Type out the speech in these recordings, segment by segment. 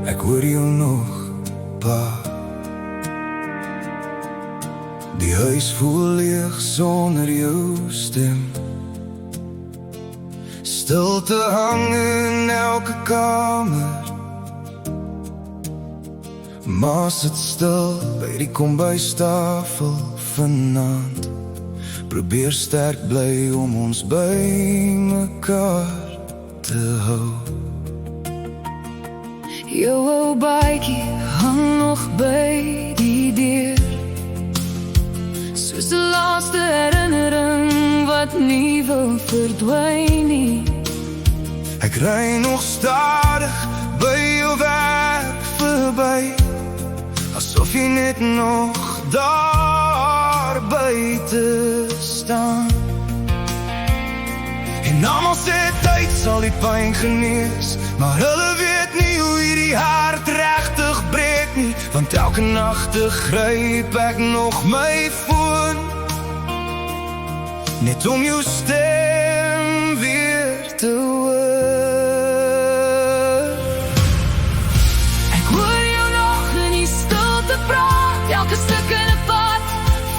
Ek hoor jou nog, pa. Die huis voel leeg sonder jou stem. Stilte hang in elke kamer. Ma sit stil by die kombuistafel vanaand. Probeer sterk bly om ons by mekaar te hou. Jou ou baadjie hang nog by die deur, soos 'n laaste herinnering wat nie wil verdwyn nie. Ek ry nog stadig by jou werk verby, asof jy net nog daar buite staan. En almal sê tyd sal die pyn genees, maar hulle weet nie hoe hierdie hart regtig breek nie. Want elke nag te gryp ek nog my foon, net om jou stem weer te hoor. Ek hoor jou nog in die stilte praat, elke stuk in 'n pad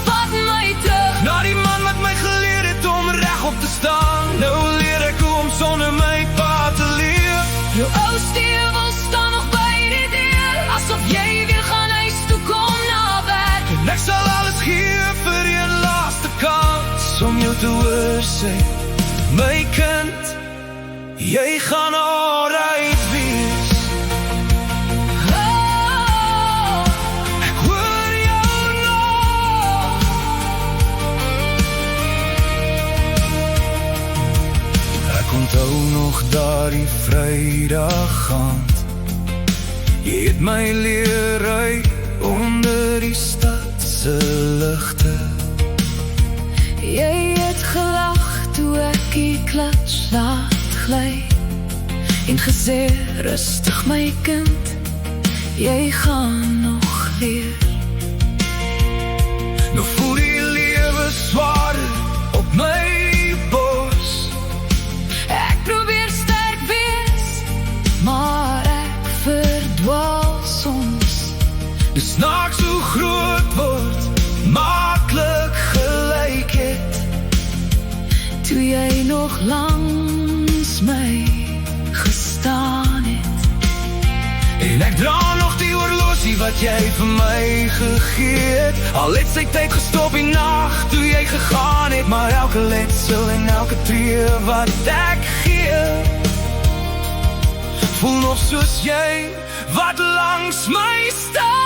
vat my terug na die man wat my geleer het om regop te staan. Nou leer ek hoe om sonder my pa te leef. Jou ou stewel staan nog by die deur, asof jy weer gaan huis toe kom na werk. En ek sal alles gee vir een laaste kans om jou te hoor sê, my kind, jy gaan alright wees. Oh, Ek hoor jou nog. Ek onthou nog daardie Vrydag aand. Jy het my leer ry onder die stad se ligte. jy het gelag toe ek die klats laat gly en gesê, rustig my kind, jy gaan nog leer. Nou voel die lewe swaarder op my bors. Ek probeer sterk wees, maar ek verdwaal soms. Dis snaaks hoe groot word, maklik gelyk het. Toe jy nog langs my gestaan het. En ek dra nog die horlosie wat jy vir my gegee het. Al het sy tyd gestop die nag toe jy gegaan het, maar elke letsel en elke tree wat ek gee, voel nog soos jy wat langs my staan.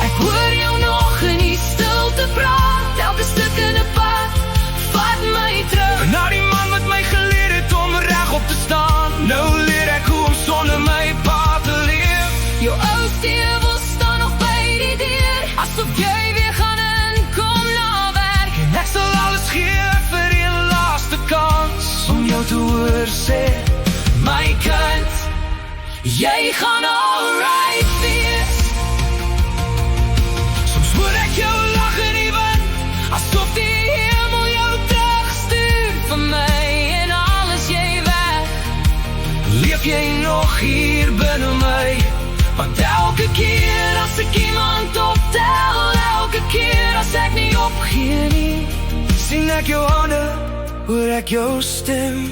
Ek hoor jou nog in die stilte praat, elke stuk in 'n pad vat my terug Na die man wat my geleer het om regop te staan. Nou leer ek hoe om sonder my pa te leef. jou ou stewel staan nog by die deur, asof jy weer gaan inkom na werk. En ek sal alles gee vir een laaste kans om jou te hoor sê, my kind, Jy gaan alright wees. soms hoor ek jou lag in die wind, Asof die hemel jou terugstuur vir my en alles jy weg. leef jy nog hier binne my. Want elke keer as ek iemand optel, elke keer as ek nie opgee nie, Sien ek jou hande, hoor ek jou stem.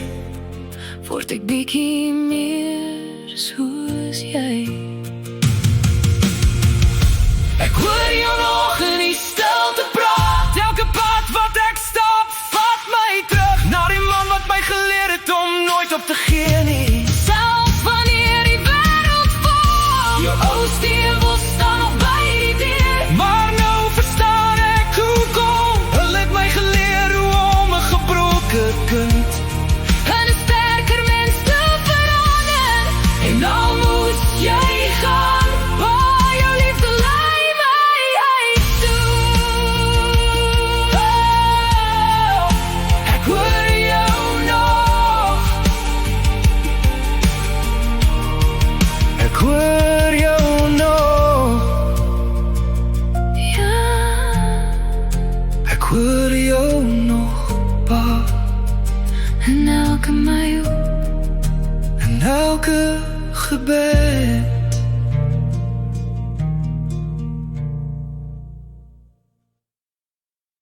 word ek bietjie meer soos jy. Ek hoor jou nog in die stilte praat, Elke pad wat ek stap, vat my terug na die man wat my geleer het om nooit op te gee nie. selfs wanneer die wêreld val. Jou ou stewel staan nog by die deur, Maar nou verstaan ek hoekom. Hulle het my geleer hoe om 'n gebroken kind en 'n sterker mens te verander. En al moes elke gebed.